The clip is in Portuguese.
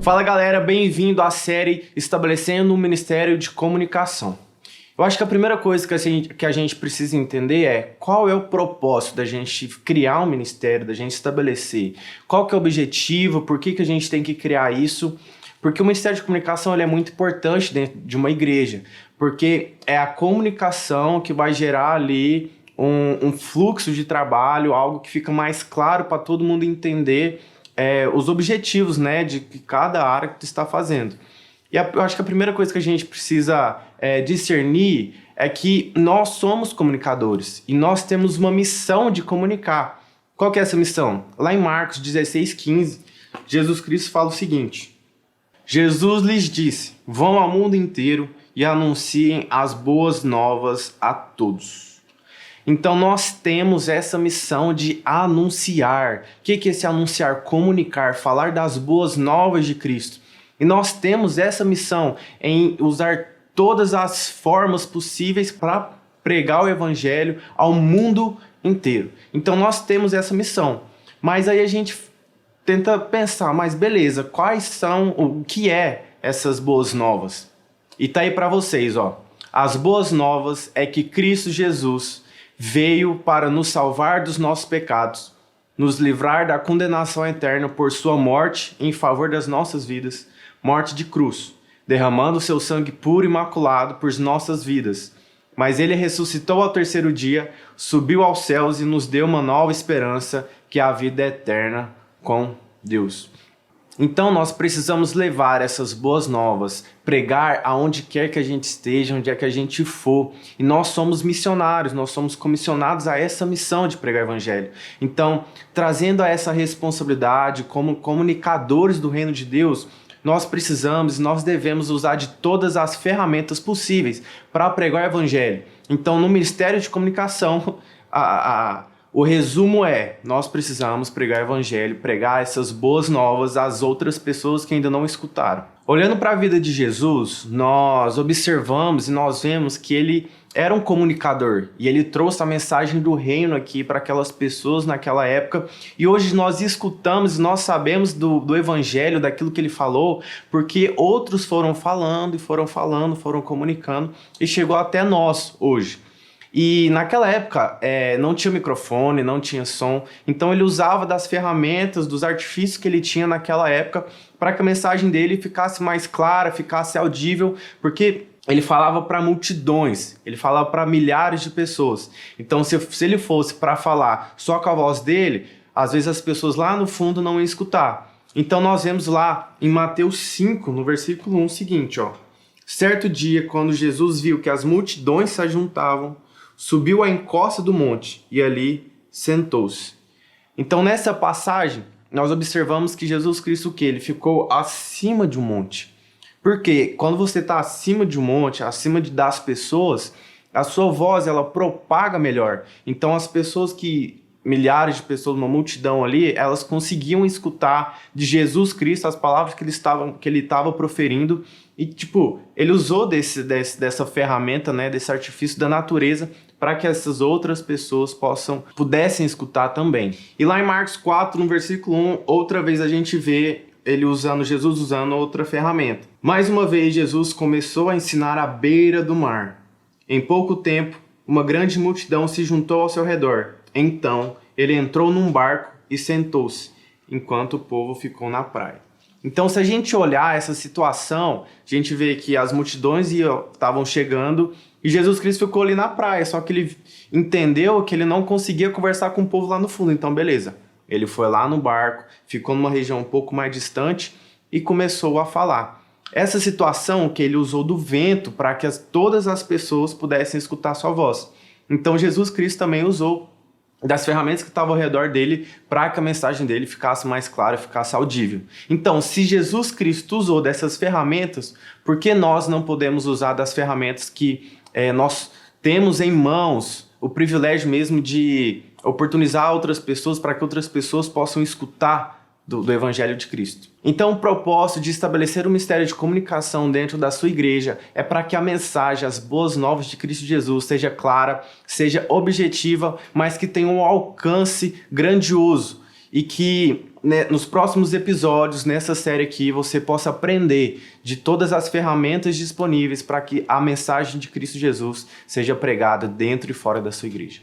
Fala galera, bem-vindo à série Estabelecendo um Ministério de Comunicação. Eu acho que a primeira coisa que a gente precisa entender é qual é o propósito da gente criar um ministério, da gente estabelecer. Qual que é o objetivo, por que a gente tem que criar isso? Porque o Ministério de Comunicação ele é muito importante dentro de uma igreja, porque é a comunicação que vai gerar ali um fluxo de trabalho, algo que fica mais claro para todo mundo entender os objetivos, né, de cada área que tu está fazendo. E eu acho que a primeira coisa que a gente precisa discernir é que nós somos comunicadores e nós temos uma missão de comunicar. Qual que é essa missão? Lá em Marcos 16:15, Jesus Cristo fala o seguinte: Jesus lhes disse, vão ao mundo inteiro e anunciem as boas novas a todos. Então nós temos essa missão de anunciar. O que é esse anunciar? Comunicar, falar das boas novas de Cristo. E nós temos essa missão em usar todas as formas possíveis para pregar o evangelho ao mundo inteiro. Então nós temos essa missão. Mas aí a gente tenta pensar, mas beleza, quais são, o que é essas boas novas? E tá aí para vocês, ó. As boas novas é que Cristo Jesus veio para nos salvar dos nossos pecados, nos livrar da condenação eterna por sua morte em favor das nossas vidas, morte de cruz, derramando seu sangue puro e imaculado por nossas vidas. Mas ele ressuscitou ao terceiro dia, subiu aos céus e nos deu uma nova esperança, que é a vida eterna com Deus. Então nós precisamos levar essas boas novas, pregar aonde quer que a gente esteja, onde é que a gente for. E nós somos missionários, nós somos comissionados a essa missão de pregar o evangelho. Então, trazendo a essa responsabilidade como comunicadores do reino de Deus, nós precisamos e nós devemos usar de todas as ferramentas possíveis para pregar o evangelho. Então, no Ministério de Comunicação, o resumo é, nós precisamos pregar o evangelho, pregar essas boas novas às outras pessoas que ainda não escutaram. Olhando para a vida de Jesus, nós observamos e nós vemos que ele era um comunicador e ele trouxe a mensagem do reino aqui para aquelas pessoas naquela época. E hoje nós escutamos e nós sabemos do evangelho, daquilo que ele falou, porque outros foram falando, foram comunicando e chegou até nós hoje. E naquela época não tinha microfone, não tinha som, então ele usava das ferramentas, dos artifícios que ele tinha naquela época para que a mensagem dele ficasse mais clara, ficasse audível, porque ele falava para multidões, ele falava para milhares de pessoas. Então se ele fosse para falar só com a voz dele, às vezes as pessoas lá no fundo não iam escutar. Então nós vemos lá em Mateus 5, no versículo 1, o seguinte, ó: certo dia, quando Jesus viu que as multidões se ajuntavam, subiu à encosta do monte e ali sentou-se. Então nessa passagem nós observamos que Jesus Cristo o quê? Ele ficou acima de um monte. Porque quando você está acima de um monte, acima das pessoas, a sua voz ela propaga melhor. Então as pessoas milhares de pessoas, uma multidão ali, elas conseguiam escutar de Jesus Cristo as palavras que ele estava proferindo. E ele usou dessa ferramenta, né, desse artifício da natureza para que essas outras pessoas pudessem escutar também. E lá em Marcos 4, no versículo 1, outra vez a gente vê Jesus usando outra ferramenta. Mais uma vez Jesus começou a ensinar à beira do mar. Em pouco tempo, uma grande multidão se juntou ao seu redor. Então, ele entrou num barco e sentou-se, enquanto o povo ficou na praia. Então, se a gente olhar essa situação, a gente vê que as multidões estavam chegando e Jesus Cristo ficou ali na praia, só que ele entendeu que ele não conseguia conversar com o povo lá no fundo. Então, beleza, ele foi lá no barco, ficou numa região um pouco mais distante e começou a falar. Essa situação que ele usou do vento para que todas as pessoas pudessem escutar sua voz. Então, Jesus Cristo também usou das ferramentas que estavam ao redor dele para que a mensagem dele ficasse mais clara, ficasse audível. Então, se Jesus Cristo usou dessas ferramentas, por que nós não podemos usar das ferramentas que nós temos em mãos, o privilégio mesmo de oportunizar outras pessoas para que outras pessoas possam escutar do Evangelho de Cristo? Então, o propósito de estabelecer um ministério de comunicação dentro da sua igreja é para que a mensagem, as boas novas de Cristo Jesus, seja clara, seja objetiva, mas que tenha um alcance grandioso e que nos próximos episódios, nessa série aqui, você possa aprender de todas as ferramentas disponíveis para que a mensagem de Cristo Jesus seja pregada dentro e fora da sua igreja.